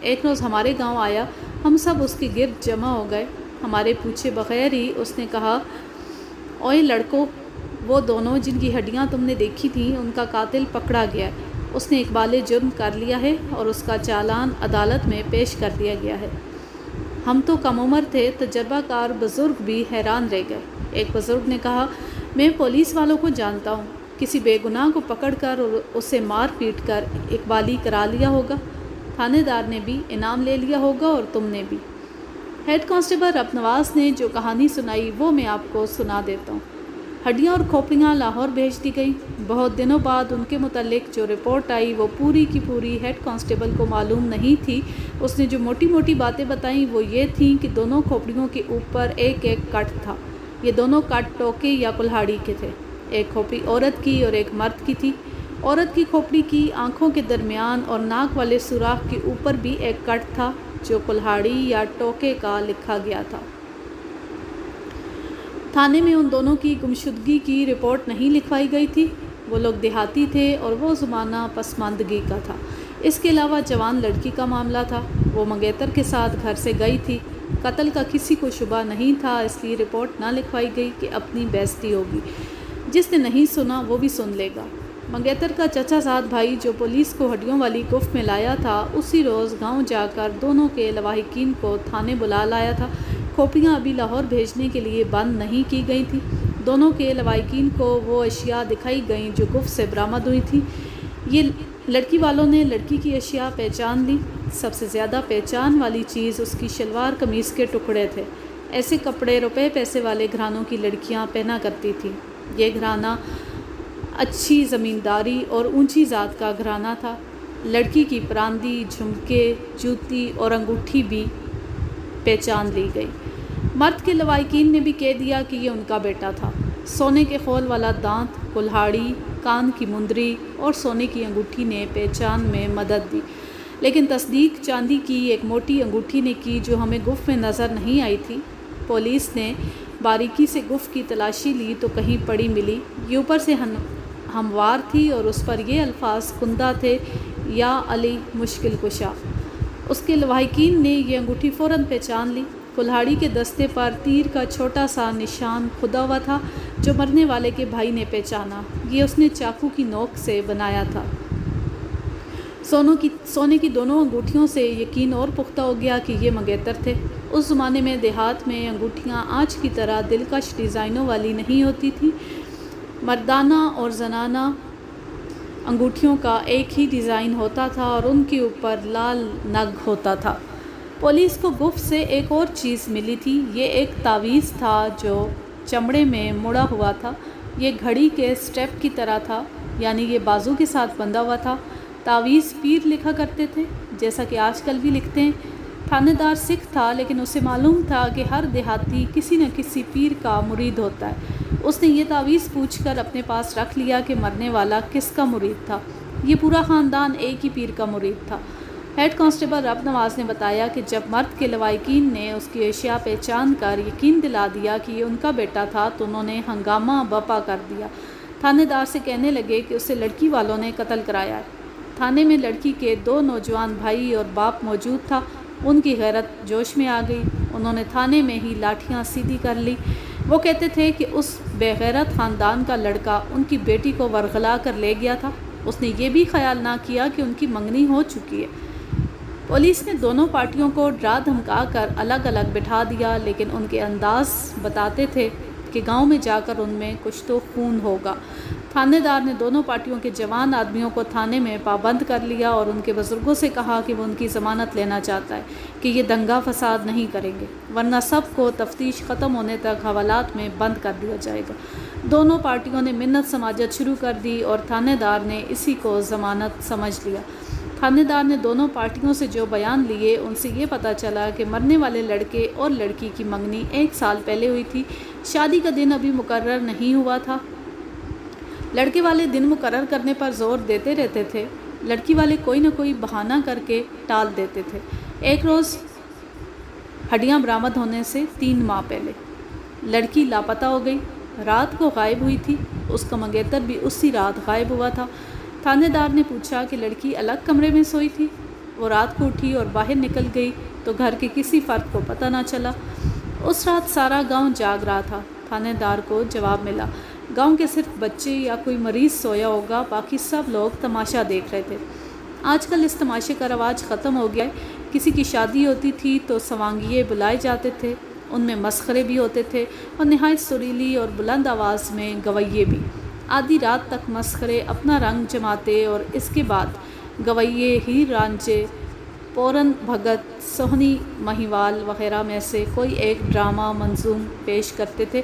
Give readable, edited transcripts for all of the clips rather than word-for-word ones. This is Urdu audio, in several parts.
ایک روز ہمارے گاؤں آیا، ہم سب اس کے گرد جمع ہو گئے۔ ہمارے پوچھے بغیر ہی اس نے کہا، اوئے لڑکو، وہ دونوں جن کی ہڈیاں تم نے دیکھی تھیں ان کا قاتل پکڑا گیا ہے۔ اس نے اقبال جرم کر لیا ہے اور اس کا چالان عدالت میں پیش کر دیا گیا ہے۔ ہم تو کم عمر تھے، تجربہ کار بزرگ بھی حیران رہ گئے۔ ایک بزرگ نے کہا، میں پولیس والوں کو جانتا ہوں، کسی بے گناہ کو پکڑ کر اور اسے مار پیٹ کر اقبالی کرا لیا ہوگا، تھانے دار نے بھی انعام لے لیا ہوگا اور تم نے بھی۔ ہیڈ کانسٹیبل رب نواز نے جو کہانی سنائی وہ میں آپ کو سنا دیتا ہوں۔ ہڈیاں اور کھوپڑیاں لاہور بھیج دی گئیں۔ بہت دنوں بعد ان کے متعلق جو رپورٹ آئی وہ پوری کی پوری ہیڈ کانسٹیبل کو معلوم نہیں تھی۔ اس نے جو موٹی موٹی باتیں بتائیں وہ یہ تھیں کہ دونوں کھوپڑیوں کے اوپر ایک ایک کٹ تھا۔ یہ دونوں کٹ ٹوکے یا کلہاڑی کے تھے۔ ایک کھوپڑی عورت کی اور ایک مرد کی تھی۔ عورت کی کھوپڑی کی آنکھوں کے درمیان اور ناک والے سوراخ کے اوپر بھی ایک کٹ تھا جو کلہاڑی یا ٹوکے کا لکھا گیا تھا۔ تھانے میں ان دونوں کی گمشدگی کی رپورٹ نہیں لکھوائی گئی تھی۔ وہ لوگ دیہاتی تھے اور وہ زمانہ پسماندگی کا تھا۔ اس کے علاوہ جوان لڑکی کا معاملہ تھا۔ وہ منگیتر کے ساتھ گھر سے گئی تھی۔ قتل کا کسی کو شبہ نہیں تھا، اس لیے رپورٹ نہ لکھوائی گئی کہ اپنی بےعزتی ہوگی۔ جس نے نہیں سنا وہ بھی سن لے گا۔ منگیتر کا چچا زاد بھائی جو پولیس کو ہڈیوں والی گفت میں لایا تھا، اسی روز گاؤں جا کر دونوں کے لواحقین کو تھانے بلا لایا تھا۔ کھوپڑیاں ابھی لاہور بھیجنے کے لیے بند نہیں کی گئی تھیں۔ دونوں کے لواحقین کو وہ اشیاء دکھائی گئیں جو گفت سے برآمد ہوئی تھیں۔ یہ لڑکی والوں نے لڑکی کی اشیاء پہچان لی۔ سب سے زیادہ پہچان والی چیز اس کی شلوار قمیص کے ٹکڑے تھے۔ ایسے کپڑے روپے پیسے والے گھرانوں کی لڑکیاں پہنا کرتی تھیں۔ یہ گھرانہ اچھی زمینداری اور اونچی ذات کا گھرانہ تھا۔ لڑکی کی پراندی، جھمکے، جوتی اور انگوٹھی بھی پہچان لی گئی۔ مرد کے لواحقین نے بھی کہہ دیا کہ یہ ان کا بیٹا تھا۔ سونے کے خول والا دانت، کلہاڑی، کان کی مندری اور سونے کی انگوٹھی نے پہچان میں مدد دی، لیکن تصدیق چاندی کی ایک موٹی انگوٹھی نے کی جو ہمیں گفت میں نظر نہیں آئی تھی۔ پولیس نے باریکی سے گفت کی تلاشی لی تو کہیں پڑی ملی۔ یہ اوپر سے ہموار تھی اور اس پر یہ الفاظ کندہ تھے، یا علی مشکل کشا۔ اس کے لواحقین نے یہ انگوٹھی فوراً پہچان لی۔ کلہاڑی کے دستے پر تیر کا چھوٹا سا نشان کھدا ہوا تھا جو مرنے والے کے بھائی نے پہچانا۔ یہ اس نے چاقو کی نوک سے بنایا تھا۔ سونے کی دونوں انگوٹھیوں سے یقین اور پختہ ہو گیا کہ یہ منگیتر تھے۔ اس زمانے میں دیہات میں انگوٹھیاں آج کی طرح دلکش ڈیزائنوں والی نہیں ہوتی تھیں۔ مردانہ اور زنانہ انگوٹھیوں کا ایک ہی ڈیزائن ہوتا تھا اور ان کے اوپر لال نگ ہوتا تھا۔ پولیس کو گفت سے ایک اور چیز ملی تھی۔ یہ ایک تعویذ تھا جو چمڑے میں مڑا ہوا تھا۔ یہ گھڑی کے سٹیپ کی طرح تھا، یعنی یہ بازو کے ساتھ بندھا ہوا تھا۔ تعویذ پیر لکھا کرتے تھے، جیسا کہ آج کل بھی لکھتے ہیں۔ تھانے دار سکھ تھا، لیکن اسے معلوم تھا کہ ہر دیہاتی کسی نہ کسی پیر کا مرید ہوتا ہے۔ اس نے یہ تعویذ پوچھ کر اپنے پاس رکھ لیا کہ مرنے والا کس کا مرید تھا۔ یہ پورا خاندان ایک ہی پیر کا مرید تھا۔ ہیڈ کانسٹیبل رب نواز نے بتایا کہ جب مرد کے لواحقین نے اس کی اشیاء پہچان کر یقین دلا دیا کہ یہ ان کا بیٹا تھا تو انہوں نے ہنگامہ برپا کر دیا۔ تھانے دار سے کہنے لگے کہ اسے لڑکی والوں نے قتل کرایا ہے۔ تھانے میں لڑکی کے 2 نوجوان بھائی اور باپ موجود تھا۔ ان کی غیرت جوش میں آ گئی۔ انہوں نے تھانے میں ہی لاٹھیاں سیدھی کر لی۔ وہ کہتے تھے کہ اس بے غیرت خاندان کا لڑکا ان کی بیٹی کو ورغلا کر لے گیا تھا۔ اس نے یہ بھی خیال نہ کیا کہ ان کی منگنی ہو چکی ہے۔ پولیس نے دونوں پارٹیوں کو ڈرا دھمکا کر الگ الگ بٹھا دیا، لیکن ان کے انداز بتاتے تھے کہ گاؤں میں جا کر ان میں کچھ تو خون ہوگا۔ تھانے دار نے دونوں پارٹیوں کے جوان آدمیوں کو تھانے میں پابند کر لیا اور ان کے بزرگوں سے کہا کہ وہ ان کی ضمانت لینا چاہتا ہے کہ یہ دنگا فساد نہیں کریں گے، ورنہ سب کو تفتیش ختم ہونے تک حوالات میں بند کر دیا جائے گا۔ دونوں پارٹیوں نے منت سماجت شروع کر دی اور تھانے دار نے اسی کو ضمانت سمجھ لیا۔ تھانے دار نے دونوں پارٹیوں سے جو بیان لیے ان سے یہ پتہ چلا کہ مرنے والے لڑکے اور لڑکی کی منگنی 1 سال پہلے ہوئی تھی۔ شادی کا دن ابھی مقرر نہیں ہوا تھا۔ لڑکے والے دن مقرر کرنے پر زور دیتے رہتے تھے، لڑکی والے کوئی نہ کوئی بہانہ کر کے ٹال دیتے تھے۔ ایک روز ہڈیاں برآمد ہونے سے 3 ماہ پہلے لڑکی لاپتہ ہو گئی، رات کو غائب ہوئی تھی۔ اس کا منگیتر بھی اسی رات غائب ہوا تھا۔ تھانے دار نے پوچھا کہ لڑکی الگ کمرے میں سوئی تھی؟ وہ رات کو اٹھی اور باہر نکل گئی تو گھر کے کسی فرد کو پتہ نہ چلا۔ اس رات سارا گاؤں جاگ رہا تھا۔ تھانے دار کو جواب ملا، گاؤں کے صرف بچے یا کوئی مریض سویا ہوگا، باقی سب لوگ تماشا دیکھ رہے تھے۔ آج کل اس تماشے کا رواج ختم ہو گیا ہے۔ کسی کی شادی ہوتی تھی تو سوانگیے بلائے جاتے تھے، ان میں مسخرے بھی ہوتے تھے اور نہایت سریلی اور بلند آواز میں گویے بھی۔ آدھی رات تک مسخرے اپنا رنگ جماتے اور اس کے بعد گویے ہیر رانجھے، پورن بھگت، سوہنی مہیوال وغیرہ میں سے کوئی ایک ڈرامہ منظوم پیش کرتے تھے۔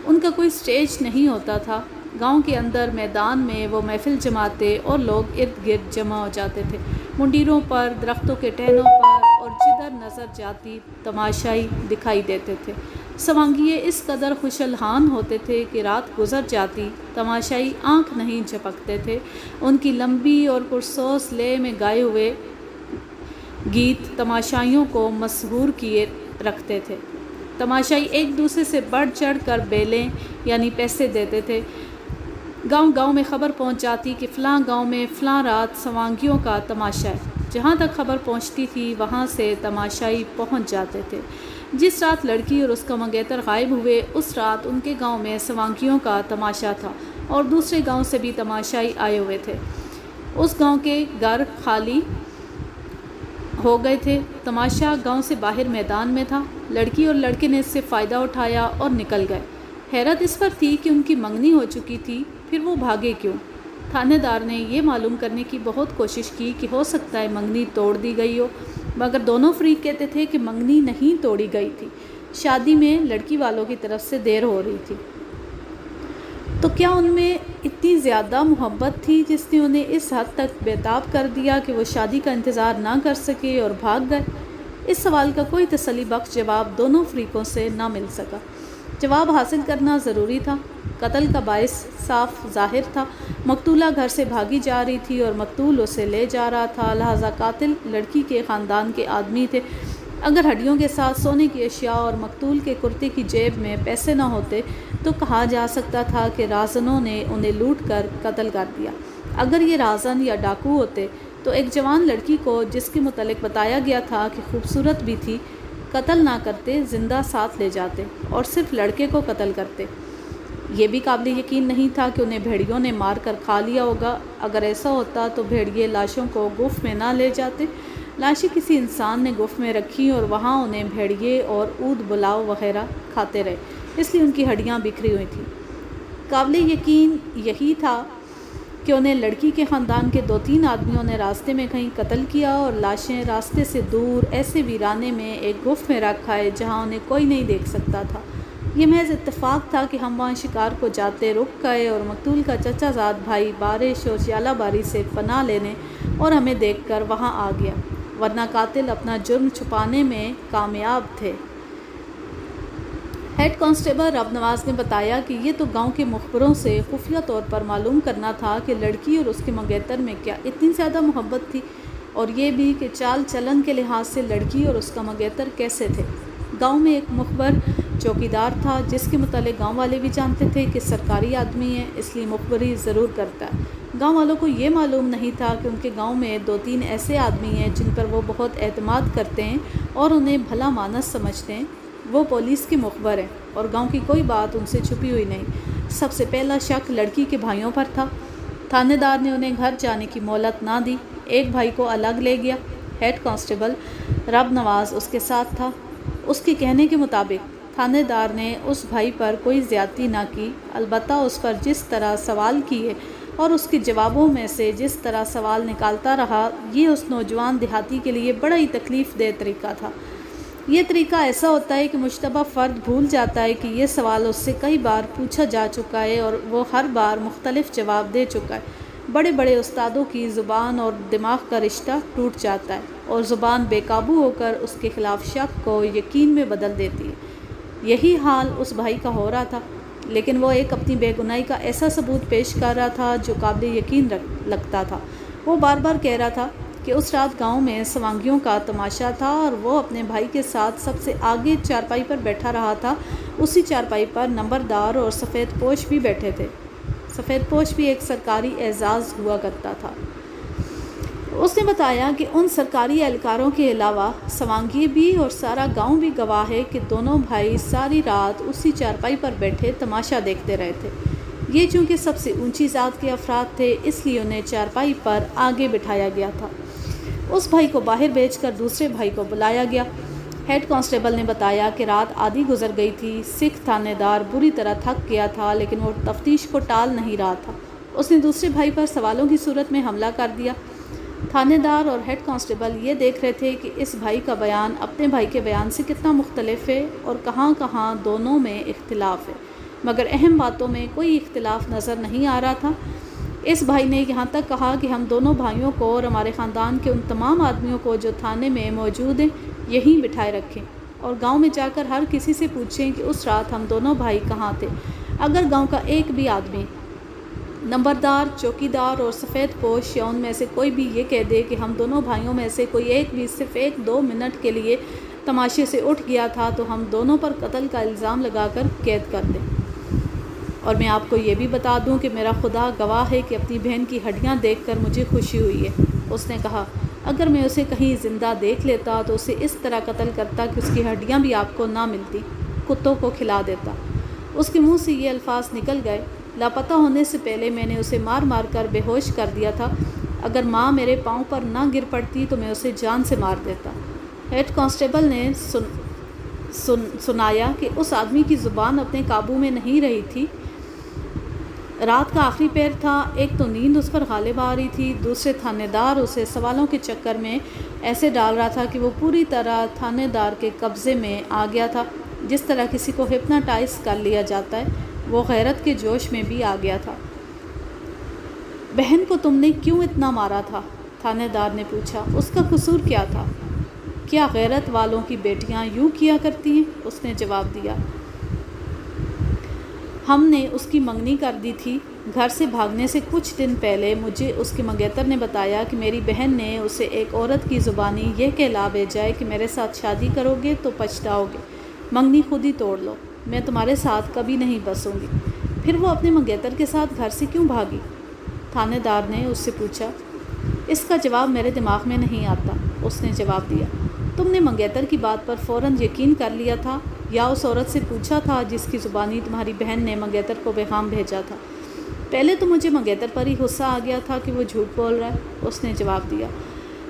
ان کا کوئی سٹیج نہیں ہوتا تھا۔ گاؤں کے اندر میدان میں وہ محفل جماتے اور لوگ ارد گرد جمع ہو جاتے تھے۔ منڈیروں پر، درختوں کے ٹہنوں پر اور جدھر نظر جاتی تماشائی دکھائی دیتے تھے۔ سوانگیے اس قدر خوش الحان ہوتے تھے کہ رات گزر جاتی، تماشائی آنکھ نہیں جھپکتے تھے۔ ان کی لمبی اور پرسوس لے میں گائے ہوئے گیت تماشائیوں کو مسحور کیے رکھتے تھے۔ تماشائی ایک دوسرے سے بڑھ چڑھ کر بیلیں یعنی پیسے دیتے تھے۔ گاؤں گاؤں میں خبر پہنچ جاتی کہ فلاں گاؤں میں فلاں رات سوانگیوں کا تماشا ہے۔ جہاں تک خبر پہنچتی تھی وہاں سے تماشائی پہنچ جاتے تھے۔ جس رات لڑکی اور اس کا منگیتر غائب ہوئے اس رات ان کے گاؤں میں سوانگیوں کا تماشا تھا اور دوسرے گاؤں سے بھی تماشائی آئے ہوئے تھے۔ اس گاؤں کے گھر خالی ہو گئے تھے۔ تماشا گاؤں سے باہر میدان میں تھا۔ لڑکی اور لڑکے نے اس سے فائدہ اٹھایا اور نکل گئے۔ حیرت اس پر تھی کہ ان کی منگنی ہو چکی تھی، پھر وہ بھاگے کیوں؟ تھانے دار نے یہ معلوم کرنے کی بہت کوشش کی کہ ہو سکتا ہے منگنی توڑ دی گئی ہو، مگر دونوں فریق کہتے تھے کہ منگنی نہیں توڑی گئی تھی، شادی میں لڑکی والوں کی طرف سے دیر ہو رہی تھی۔ تو کیا ان میں اتنی زیادہ محبت تھی جس نے انہیں اس حد تک بےتاب کر دیا کہ وہ شادی کا انتظار نہ کر سکے اور بھاگ گئے؟ اس سوال کا کوئی تسلی بخش جواب دونوں فریقوں سے نہ مل سکا۔ جواب حاصل کرنا ضروری تھا۔ قتل کا باعث صاف ظاہر تھا۔ مقتولہ گھر سے بھاگی جا رہی تھی اور مقتول اسے لے جا رہا تھا، لہٰذا قاتل لڑکی کے خاندان کے آدمی تھے۔ اگر ہڈیوں کے ساتھ سونے کی اشیاء اور مقتول کے کرتے کی جیب میں پیسے نہ ہوتے تو کہا جا سکتا تھا کہ رازنوں نے انہیں لوٹ کر قتل کر دیا۔ اگر یہ رازن یا ڈاکو ہوتے تو ایک جوان لڑکی کو جس کے متعلق بتایا گیا تھا کہ خوبصورت بھی تھی قتل نہ کرتے، زندہ ساتھ لے جاتے اور صرف لڑکے کو قتل کرتے۔ یہ بھی قابل یقین نہیں تھا کہ انہیں بھیڑیوں نے مار کر کھا لیا ہوگا۔ اگر ایسا ہوتا تو بھیڑیے لاشوں کو گوف میں نہ لے جاتے۔ لاشیں کسی انسان نے گوف میں رکھی اور وہاں انہیں بھیڑیے اور اود بلاؤ وغیرہ کھاتے رہے، اس لیے ان کی ہڈیاں بکھری ہوئی تھیں۔ قابل یقین یہی تھا کہ انہیں لڑکی کے خاندان کے 2-3 آدمیوں نے راستے میں کہیں قتل کیا اور لاشیں راستے سے دور ایسے ویرانے میں ایک گوف میں رکھ آئے جہاں انہیں کوئی نہیں دیکھ سکتا تھا۔ یہ محض اتفاق تھا کہ ہم وہاں شکار کو جاتے رک گئے اور مقتول کا چچا زاد بھائی بارش اور شیالہ باری سے پناہ لینے اور ہمیں دیکھ کر وہاں آ گیا، ورنہ قاتل اپنا جرم چھپانے میں کامیاب تھے۔ ہیڈ کانسٹیبل رب نواز نے بتایا کہ یہ تو گاؤں کے مخبروں سے خفیہ طور پر معلوم کرنا تھا کہ لڑکی اور اس کے منگیتر میں کیا اتنی زیادہ محبت تھی، اور یہ بھی کہ چال چلن کے لحاظ سے لڑکی اور اس کا منگیتر کیسے تھے۔ گاؤں میں ایک مخبر چوکیدار تھا جس کے متعلق گاؤں والے بھی جانتے تھے کہ سرکاری آدمی ہے، اس لیے مخبری ضرور کرتا ہے۔ گاؤں والوں کو یہ معلوم نہیں تھا کہ ان کے گاؤں میں 2-3 ایسے آدمی ہیں جن پر وہ بہت اعتماد کرتے ہیں اور انہیں بھلا مانس سمجھتے ہیں۔ وہ پولیس کے مخبر ہیں اور گاؤں کی کوئی بات ان سے چھپی ہوئی نہیں۔ سب سے پہلا شک لڑکی کے بھائیوں پر تھا۔ تھانے دار نے انہیں گھر جانے کی مہلت نہ دی، ایک بھائی کو الگ لے گیا۔ ہیڈ کانسٹیبل رب نواز اس کے ساتھ تھا۔ اس کے کہنے کے مطابق تھانے دار نے اس بھائی پر کوئی زیادتی نہ کی، البتہ اس پر جس طرح سوال کیے اور اس کے جوابوں میں سے جس طرح سوال نکالتا رہا، یہ اس نوجوان دیہاتی کے لیے بڑا ہی تکلیف دہ طریقہ تھا۔ یہ طریقہ ایسا ہوتا ہے کہ مشتبہ فرد بھول جاتا ہے کہ یہ سوال اس سے کئی بار پوچھا جا چکا ہے اور وہ ہر بار مختلف جواب دے چکا ہے۔ بڑے بڑے استادوں کی زبان اور دماغ کا رشتہ ٹوٹ جاتا ہے اور زبان بے قابو ہو کر اس کے خلاف شک کو یقین میں بدل دیتی ہے۔ یہی حال اس بھائی کا ہو رہا تھا، لیکن وہ ایک اپنی بے گناہی کا ایسا ثبوت پیش کر رہا تھا جو قابل یقین لگتا تھا۔ وہ بار بار کہہ رہا تھا کہ اس رات گاؤں میں سوانگیوں کا تماشا تھا اور وہ اپنے بھائی کے ساتھ سب سے آگے چارپائی پر بیٹھا رہا تھا۔ اسی چارپائی پر نمبردار اور سفید پوش بھی بیٹھے تھے۔ سفید پوش بھی ایک سرکاری اعزاز ہوا کرتا تھا۔ اس نے بتایا کہ ان سرکاری اہلکاروں کے علاوہ سوانگی بھی اور سارا گاؤں بھی گواہ ہے کہ دونوں بھائی ساری رات اسی چارپائی پر بیٹھے تماشا دیکھتے رہے تھے۔ یہ چونکہ سب سے اونچی ذات کے افراد تھے، اس لیے انہیں چارپائی پر آگے بٹھایا گیا تھا۔ اس بھائی کو باہر بھیج کر دوسرے بھائی کو بلایا گیا۔ ہیڈ کانسٹیبل نے بتایا کہ رات آدھی گزر گئی تھی۔ سکھ تھانے دار بری طرح تھک گیا تھا، لیکن وہ تفتیش کو ٹال نہیں رہا تھا۔ اس نے دوسرے بھائی پر سوالوں کی صورت میں حملہ کر دیا۔ تھانے دار اور ہیڈ کانسٹیبل یہ دیکھ رہے تھے کہ اس بھائی کا بیان اپنے بھائی کے بیان سے کتنا مختلف ہے اور کہاں کہاں دونوں میں اختلاف ہے، مگر اہم باتوں میں کوئی اختلاف نظر نہیں آ رہا تھا۔ اس بھائی نے یہاں تک کہا کہ ہم دونوں بھائیوں کو اور ہمارے خاندان کے ان تمام آدمیوں کو جو تھانے میں موجود ہیں یہیں بٹھائے رکھیں، اور گاؤں میں جا کر ہر کسی سے پوچھیں کہ اس رات ہم دونوں بھائی کہاں تھے۔ اگر گاؤں کا ایک بھی آدمی، نمبردار، چوکیدار اور سفید پوش یا ان میں سے کوئی بھی یہ کہہ دے کہ ہم دونوں بھائیوں میں سے کوئی ایک بھی صرف 1-2 منٹ کے لیے تماشے سے اٹھ گیا تھا تو ہم دونوں پر قتل کا الزام لگا کر قید کر دیں۔ اور میں آپ کو یہ بھی بتا دوں کہ میرا خدا گواہ ہے کہ اپنی بہن کی ہڈیاں دیکھ کر مجھے خوشی ہوئی ہے۔ اس نے کہا، اگر میں اسے کہیں زندہ دیکھ لیتا تو اسے اس طرح قتل کرتا کہ اس کی ہڈیاں بھی آپ کو نہ ملتی، کتوں کو کھلا دیتا۔ اس کے منہ سے یہ الفاظ نکل گئے، لاپتہ ہونے سے پہلے میں نے اسے مار مار کر بے ہوش کر دیا تھا۔ اگر ماں میرے پاؤں پر نہ گر پڑتی تو میں اسے جان سے مار دیتا۔ ہیڈ کانسٹیبل نے سنایا کہ اس آدمی کی زبان اپنے قابو میں نہیں رہی تھی۔ رات کا آخری پہر تھا، ایک تو نیند اس پر غالب آ رہی تھی، دوسرے تھانے دار اسے سوالوں کے چکر میں ایسے ڈال رہا تھا کہ وہ پوری طرح تھانے دار کے قبضے میں آ گیا تھا، جس طرح کسی کو ہپناٹائز کر لیا جاتا ہے۔ وہ غیرت کے جوش میں بھی آ گیا تھا۔ بہن کو تم نے کیوں اتنا مارا تھا؟ تھانے دار نے پوچھا۔ اس کا قصور کیا تھا؟ کیا غیرت والوں کی بیٹیاں یوں کیا کرتی ہیں؟ اس نے جواب دیا، ہم نے اس کی منگنی کر دی تھی۔ گھر سے بھاگنے سے کچھ دن پہلے مجھے اس کے منگیتر نے بتایا کہ میری بہن نے اسے ایک عورت کی زبانی یہ کہلا بھیجا ہے کہ میرے ساتھ شادی کرو گے تو پچھتاؤ گے، منگنی خود ہی توڑ لو، میں تمہارے ساتھ کبھی نہیں بسوں گی۔ پھر وہ اپنے منگیتر کے ساتھ گھر سے کیوں بھاگی؟ تھانے دار نے اس سے پوچھا۔ اس کا جواب میرے دماغ میں نہیں آتا، اس نے جواب دیا۔ تم نے منگیتر کی بات پر فوراً یقین کر لیا تھا یا اس عورت سے پوچھا تھا جس کی زبانی تمہاری بہن نے منگیتر کو پیغام بھیجا تھا؟ پہلے تو مجھے منگیتر پر ہی غصہ آ گیا تھا کہ وہ جھوٹ بول رہا ہے، اس نے جواب دیا۔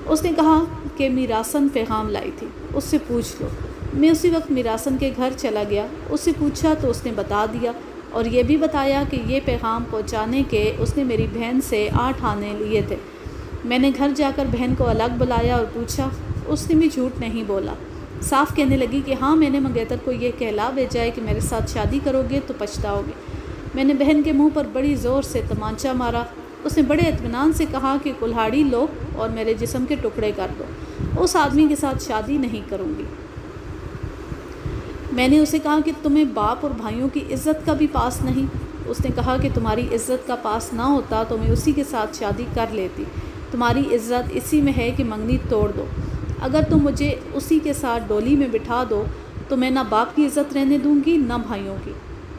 اس نے کہا کہ میراسن پیغام لائی تھی، اس سے پوچھ لو۔ میں اسی وقت میراسن کے گھر چلا گیا، اس سے پوچھا تو اس نے بتا دیا، اور یہ بھی بتایا کہ یہ پیغام پہنچانے کے اس نے میری بہن سے 8 آنے لیے تھے۔ میں نے گھر جا کر بہن کو الگ بلایا اور پوچھا، اس نے بھی جھوٹ نہیں بولا، صاف کہنے لگی کہ ہاں میں نے منگیتر کو یہ کہلا بھیجا ہے کہ میرے ساتھ شادی کرو گے تو پچھتاؤ گے۔ میں نے بہن کے منہ پر بڑی زور سے تمانچہ مارا۔ اس نے بڑے اطمینان سے کہا کہ کلہاڑی لو اور میرے جسم کے ٹکڑے کر دو، اس آدمی کے ساتھ شادی نہیں کروں گی۔ میں نے اسے کہا کہ تمہیں باپ اور بھائیوں کی عزت کا بھی پاس نہیں؟ اس نے کہا کہ تمہاری عزت کا پاس نہ ہوتا تو میں اسی کے ساتھ شادی کر لیتی۔ تمہاری عزت اسی میں ہے کہ منگنی توڑ دو۔ اگر تم مجھے اسی کے ساتھ ڈولی میں بٹھا دو تو میں نہ باپ کی عزت رہنے دوں گی نہ بھائیوں کی۔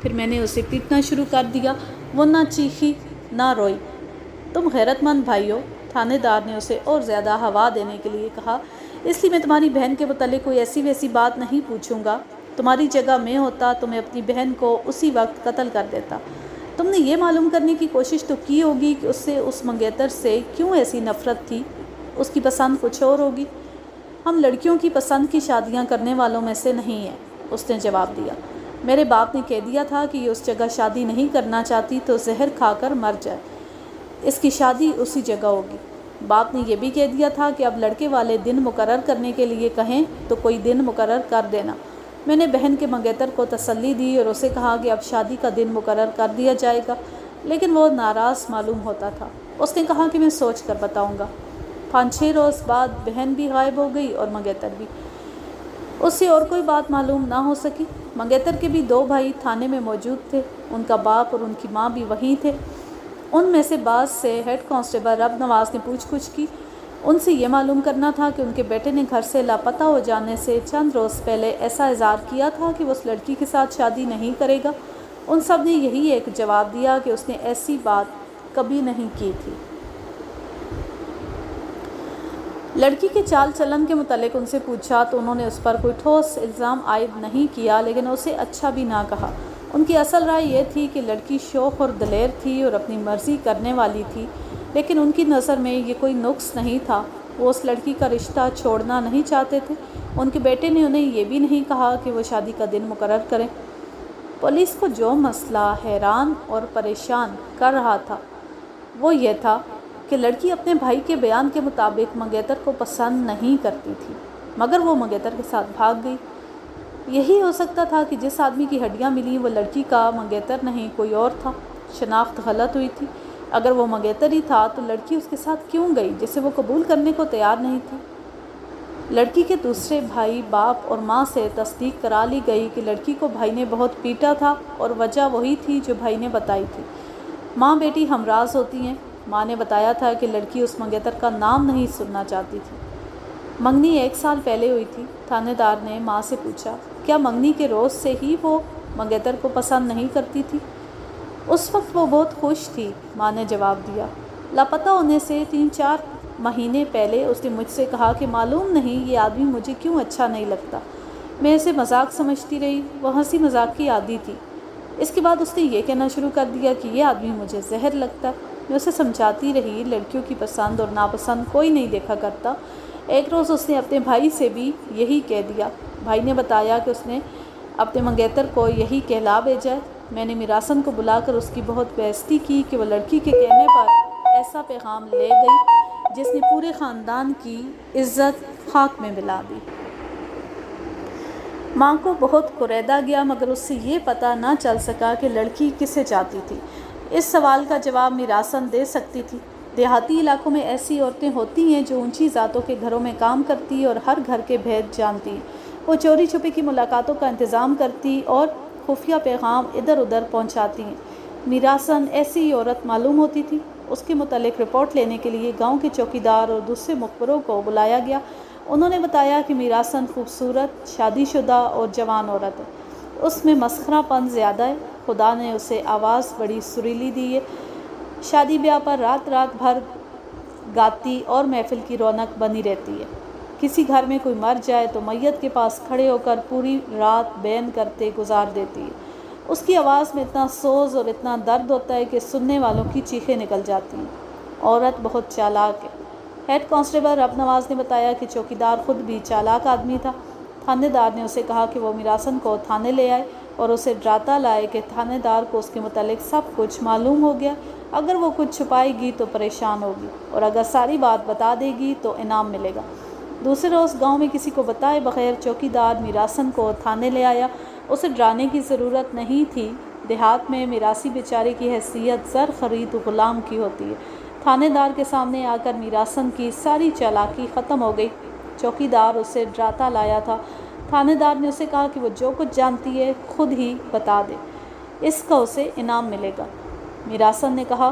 پھر میں نے اسے پیٹنا شروع کر دیا، وہ نہ چیخی نہ روئی۔ تم غیرت مند بھائی ہو، تھانے دار نے اسے اور زیادہ ہوا دینے کے لیے کہا، اس لیے میں تمہاری بہن کے متعلق کوئی ایسی ویسی بات نہیں پوچھوں گا۔ تمہاری جگہ میں ہوتا تو میں اپنی بہن کو اسی وقت قتل کر دیتا۔ تم نے یہ معلوم کرنے کی کوشش تو کی ہوگی کہ اس سے، اس منگیتر سے کیوں ایسی نفرت تھی؟ اس کی پسند کچھ اور ہوگی۔ ہم لڑکیوں کی پسند کی شادیاں کرنے والوں میں سے نہیں ہیں، اس نے جواب دیا۔ میرے باپ نے کہہ دیا تھا کہ یہ اس جگہ شادی نہیں کرنا چاہتی تو زہر کھا کر مر جائے، اس کی شادی اسی جگہ ہوگی۔ باپ نے یہ بھی کہہ دیا تھا کہ اب لڑکے والے دن مقرر کرنے کے لیے کہیں تو کوئی دن مقرر کر دینا۔ میں نے بہن کے منگیتر کو تسلی دی اور اسے کہا کہ اب شادی کا دن مقرر کر دیا جائے گا، لیکن وہ ناراض معلوم ہوتا تھا۔ اس نے کہا کہ میں سوچ کر بتاؤں گا۔ 5-6 روز بعد بہن بھی غائب ہو گئی اور منگیتر بھی۔ اس سے اور کوئی بات معلوم نہ ہو سکی۔ منگیتر کے بھی 2 بھائی تھانے میں موجود تھے، ان کا باپ اور ان کی ماں بھی وہیں تھے۔ ان میں سے بعض سے ہیڈ کانسٹیبل رب نواز نے پوچھ گچھ کی۔ ان سے یہ معلوم کرنا تھا کہ ان کے بیٹے نے گھر سے لاپتہ ہو جانے سے چند روز پہلے ایسا اظہار کیا تھا کہ وہ اس لڑکی کے ساتھ شادی نہیں کرے گا۔ ان سب نے یہی ایک جواب دیا کہ اس نے ایسی بات کبھی نہیں کی تھی۔ لڑکی کے چال چلن کے متعلق ان سے پوچھا تو انہوں نے اس پر کوئی ٹھوس الزام عائد نہیں کیا، لیکن اسے اچھا بھی نہ کہا۔ ان کی اصل رائے یہ تھی کہ لڑکی شوخ اور دلیر تھی اور اپنی مرضی کرنے والی تھی، لیکن ان کی نظر میں یہ کوئی نقص نہیں تھا۔ وہ اس لڑکی کا رشتہ چھوڑنا نہیں چاہتے تھے۔ ان کے بیٹے نے انہیں یہ بھی نہیں کہا کہ وہ شادی کا دن مقرر کریں۔ پولیس کو جو مسئلہ حیران اور پریشان کر رہا تھا وہ یہ تھا کہ لڑکی اپنے بھائی کے بیان کے مطابق منگیتر کو پسند نہیں کرتی تھی، مگر وہ منگیتر کے ساتھ بھاگ گئی۔ یہی ہو سکتا تھا کہ جس آدمی کی ہڈیاں ملی وہ لڑکی کا منگیتر نہیں کوئی اور تھا۔ شناخت غلط ہوئی تھی۔ اگر وہ منگیتر ہی تھا تو لڑکی اس کے ساتھ کیوں گئی جسے وہ قبول کرنے کو تیار نہیں تھی؟ لڑکی کے دوسرے بھائی، باپ اور ماں سے تصدیق کرا لی گئی کہ لڑکی کو بھائی نے بہت پیٹا تھا اور وجہ وہی تھی جو بھائی نے بتائی تھی۔ ماں بیٹی ہمراز ہوتی ہیں۔ ماں نے بتایا تھا کہ لڑکی اس منگیتر کا نام نہیں سننا چاہتی تھی۔ منگنی 1 سال پہلے ہوئی تھی۔ تھانے دار نے ماں سے پوچھا، کیا منگنی کے روز سے ہی وہ منگیتر کو پسند نہیں کرتی تھی؟ اس وقت وہ بہت خوش تھی، ماں نے جواب دیا۔ لاپتہ ہونے سے 3-4 مہینے پہلے اس نے مجھ سے کہا کہ معلوم نہیں یہ آدمی مجھے کیوں اچھا نہیں لگتا۔ میں اسے مذاق سمجھتی رہی، وہ ہنسی مذاق کی عادی تھی۔ اس کے بعد اس نے یہ کہنا شروع کر دیا کہ یہ آدمی مجھے زہر لگتا ہے۔ میں اسے سمجھاتی رہی، لڑکیوں کی پسند اور ناپسند کوئی نہیں دیکھا کرتا۔ ایک روز اس نے اپنے بھائی سے بھی یہی کہہ دیا۔ بھائی نے بتایا کہ اس نے اپنے منگیتر کو یہی کہلا بھیجا ہے۔ میں نے میراسن کو بلا کر اس کی بہت بےعزتی کی کہ وہ لڑکی کے کہنے پر ایسا پیغام لے گئی جس نے پورے خاندان کی عزت خاک میں ملا دی۔ ماں کو بہت کریدا گیا، مگر اس سے یہ پتہ نہ چل سکا کہ لڑکی کسے چاہتی تھی۔ اس سوال کا جواب میراسن دے سکتی تھی۔ دیہاتی علاقوں میں ایسی عورتیں ہوتی ہیں جو اونچی ذاتوں کے گھروں میں کام کرتی اور ہر گھر کے بھید جانتی ہیں۔ وہ چوری چھپے کی ملاقاتوں کا انتظام کرتی اور خفیہ پیغام ادھر ادھر پہنچاتی ہیں۔ میراسن ایسی ہی عورت معلوم ہوتی تھی۔ اس کے متعلق رپورٹ لینے کے لیے گاؤں کے چوکیدار اور دوسرے مخبروں کو بلایا گیا۔ انہوں نے بتایا کہ میراسن خوبصورت، شادی شدہ اور جوان عورت ہے۔ اس میں مسخرہ پن زیادہ ہے۔ خدا نے اسے آواز بڑی سریلی دی ہے۔ شادی بیاہ پر رات رات بھر گاتی اور محفل کی رونق بنی رہتی ہے۔ کسی گھر میں کوئی مر جائے تو میت کے پاس کھڑے ہو کر پوری رات بین کرتے گزار دیتی ہے۔ اس کی آواز میں اتنا سوز اور اتنا درد ہوتا ہے کہ سننے والوں کی چیخیں نکل جاتی ہیں۔ عورت بہت چالاک ہے۔ ہیڈ کانسٹیبل رب نواز نے بتایا کہ چوکیدار خود بھی چالاک آدمی تھا۔ تھانے دار نے اسے کہا کہ وہ میراسن کو تھانے لے آئے اور اسے ڈراتا لائے کہ تھانے دار کو اس کے متعلق سب کچھ معلوم ہو گیا۔ اگر وہ کچھ چھپائے گی تو پریشان ہوگی، اور اگر ساری بات بتا دے گی تو انعام ملے گا۔ دوسرے روز گاؤں میں کسی کو بتائے بغیر چوکیدار میراسن کو تھانے لے آیا۔ اسے ڈرانے کی ضرورت نہیں تھی۔ دیہات میں میراثی بیچارے کی حیثیت زر خرید غلام کی ہوتی ہے۔ تھانے دار کے سامنے آ کر میراسن کی ساری چالاکی ختم ہو گئی۔ چوکیدار اسے ڈراتا لایا تھا۔ تھانے دار نے اسے کہا کہ وہ جو کچھ جانتی ہے خود ہی بتا دے، اس کا اسے انعام ملے گا۔ میراسن نے کہا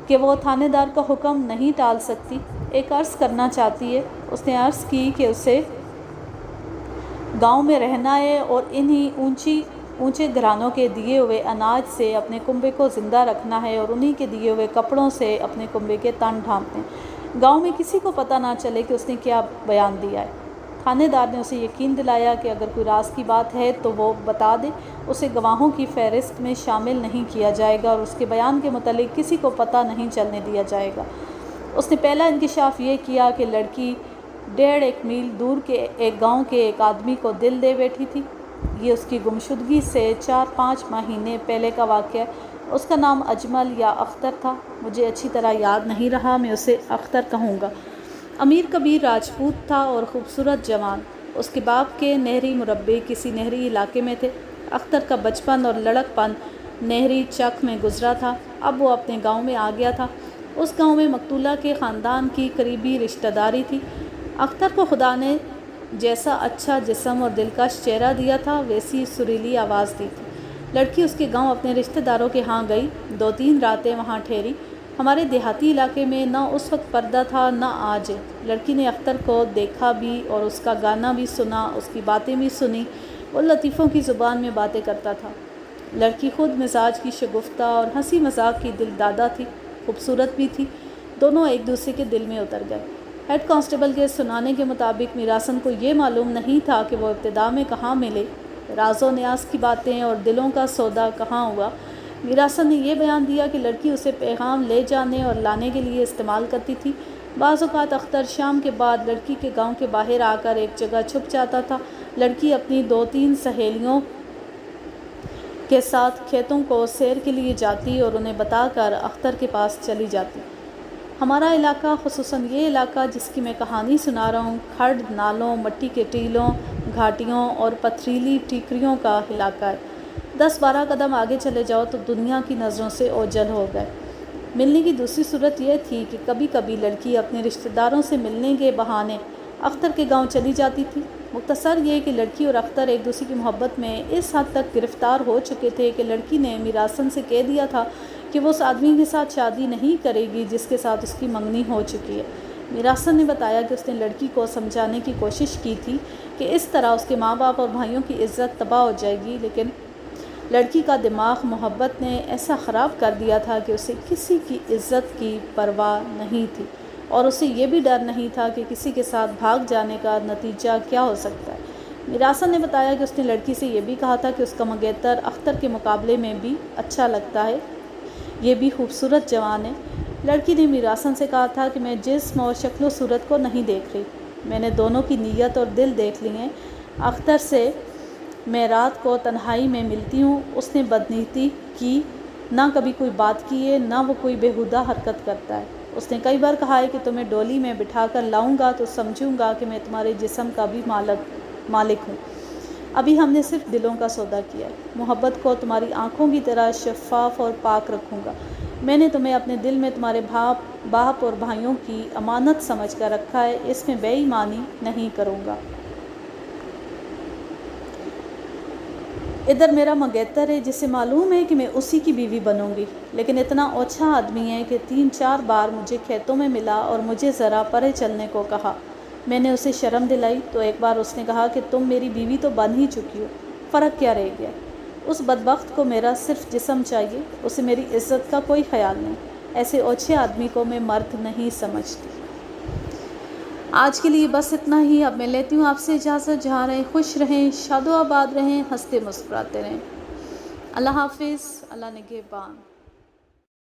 کہ وہ تھانے دار کا حکم نہیں ٹال سکتی، ایک عرض کرنا چاہتی ہے۔ اس نے عرض کی کہ اسے گاؤں میں رہنا ہے اور انہی اونچے گھرانوں کے دیے ہوئے اناج سے اپنے کنبے کو زندہ رکھنا ہے اور انہی کے دیے ہوئے کپڑوں سے اپنے کنبے کے تن ڈھانپنے۔ گاؤں میں کسی کو پتہ نہ چلے کہ اس نے کیا بیان دیا ہے۔ تھانے دار نے اسے یقین دلایا کہ اگر کوئی راز کی بات ہے تو وہ بتا دے، اسے گواہوں کی فہرست میں شامل نہیں کیا جائے گا اور اس کے بیان کے متعلق کسی کو پتہ نہیں چلنے دیا جائے گا۔ اس نے پہلا انکشاف یہ کیا کہ لڑکی 1.5 میل دور کے ایک گاؤں کے ایک آدمی کو دل دے بیٹھی تھی۔ یہ اس کی گمشدگی سے 4-5 مہینے پہلے کا واقعہ ہے۔ اس کا نام اجمل یا اختر تھا، مجھے اچھی طرح یاد نہیں رہا، میں اسے اختر کہوں گا۔ امیر کبیر راجپوت تھا اور خوبصورت جوان۔ اس کے باپ کے نہری مربے کسی نہری علاقے میں تھے۔ اختر کا بچپن اور لڑک پن نہری چک میں گزرا تھا۔ اب وہ اپنے گاؤں میں آ گیا تھا۔ اس گاؤں میں مقتولہ کے خاندان کی قریبی رشتہ داری تھی۔ اختر کو خدا نے جیسا اچھا جسم اور دلکش چہرہ دیا تھا ویسی سریلی آواز دی تھی۔ لڑکی اس کے گاؤں اپنے رشتہ داروں کے ہاں گئی، 2-3 راتیں وہاں ٹھہری۔ ہمارے دیہاتی علاقے میں نہ اس وقت پردہ تھا نہ آج ہے۔ لڑکی نے اختر کو دیکھا بھی اور اس کا گانا بھی سنا، اس کی باتیں بھی سنی۔ وہ لطیفوں کی زبان میں باتیں کرتا تھا۔ لڑکی خود مزاج کی شگفتہ اور ہنسی مذاق کی دل دادہ تھی، خوبصورت بھی تھی۔ دونوں ایک دوسرے کے دل میں اتر گئے۔ ہیڈ کانسٹیبل کے سنانے کے مطابق میراسن کو یہ معلوم نہیں تھا کہ وہ ابتدا میں کہاں ملے، راز و نیاز کی باتیں اور دلوں کا سودا کہاں ہوا۔ میراسن نے یہ بیان دیا کہ لڑکی اسے پیغام لے جانے اور لانے کے لیے استعمال کرتی تھی۔ بعض اوقات اختر شام کے بعد لڑکی کے گاؤں کے باہر آ کر ایک جگہ چھپ جاتا تھا۔ لڑکی اپنی 2-3 سہیلیوں کے ساتھ کھیتوں کو سیر کے لیے جاتی اور انہیں بتا کر اختر کے پاس چلی جاتی۔ ہمارا علاقہ، خصوصاً یہ علاقہ جس کی میں کہانی سنا رہا ہوں، کھڈ، نالوں، مٹی کے ٹیلوں، گھاٹیوں اور پتھریلی ٹیکریوں کا علاقہ ہے۔ 10-12 قدم آگے چلے جاؤ تو دنیا کی نظروں سے اوجھل ہو گئے۔ ملنے کی دوسری صورت یہ تھی کہ کبھی کبھی لڑکی اپنے رشتہ داروں سے ملنے کے بہانے اختر کے گاؤں چلی جاتی تھی۔ مختصر یہ کہ لڑکی اور اختر ایک دوسرے کی محبت میں اس حد تک گرفتار ہو چکے تھے کہ لڑکی نے میراسن سے کہہ دیا تھا کہ وہ اس آدمی کے ساتھ شادی نہیں کرے گی جس کے ساتھ اس کی منگنی ہو چکی ہے۔ میراسن نے بتایا کہ اس نے لڑکی کو سمجھانے کی کوشش کی تھی کہ اس طرح اس کے ماں باپ اور بھائیوں کی عزت تباہ ہو جائے گی، لیکن لڑکی کا دماغ محبت نے ایسا خراب کر دیا تھا کہ اسے کسی کی عزت کی پرواہ نہیں تھی، اور اسے یہ بھی ڈر نہیں تھا کہ کسی کے ساتھ بھاگ جانے کا نتیجہ کیا ہو سکتا ہے۔ میراسن نے بتایا کہ اس نے لڑکی سے یہ بھی کہا تھا کہ اس کا منگیتر اختر کے مقابلے میں بھی اچھا لگتا ہے، یہ بھی خوبصورت جوان ہے۔ لڑکی نے میراسن سے کہا تھا کہ میں جسم اور شکل و صورت کو نہیں دیکھ رہی، میں نے دونوں کی نیت اور دل دیکھ لی ہیں۔ اختر سے میں رات کو تنہائی میں ملتی ہوں، اس نے بدنیتی کی، نہ کبھی کوئی بات کی ہے، نہ وہ کوئی بیہودہ حرکت کرتا ہے۔ اس نے کئی بار کہا ہے کہ تمہیں ڈولی میں بٹھا کر لاؤں گا تو سمجھوں گا کہ میں تمہارے جسم کا بھی مالک ہوں۔ ابھی ہم نے صرف دلوں کا سودا کیا ہے۔ محبت کو تمہاری آنکھوں کی طرح شفاف اور پاک رکھوں گا۔ میں نے تمہیں اپنے دل میں تمہارے باپ اور بھائیوں کی امانت سمجھ کر رکھا ہے، اس میں بے ایمانی نہیں کروں گا۔ ادھر میرا منگیتر ہے جسے معلوم ہے کہ میں اسی کی بیوی بنوں گی، لیکن اتنا اوچھا آدمی ہے کہ 3-4 بار مجھے کھیتوں میں ملا اور مجھے ذرا پرے چلنے کو کہا۔ میں نے اسے شرم دلائی تو ایک بار اس نے کہا کہ تم میری بیوی تو بن ہی چکی ہو، فرق کیا رہ گیا۔ اس بدبخت کو میرا صرف جسم چاہیے، اسے میری عزت کا کوئی خیال نہیں۔ ایسے اوچھے آدمی کو میں مرد نہیں سمجھتی۔ آج کے لیے بس اتنا ہی۔ اب میں لیتی ہوں آپ سے اجازت۔ جہاں رہیں خوش رہیں، شاد و آباد رہیں، ہنستے مسکراتے رہیں۔ اللہ حافظ، اللہ نگہبان۔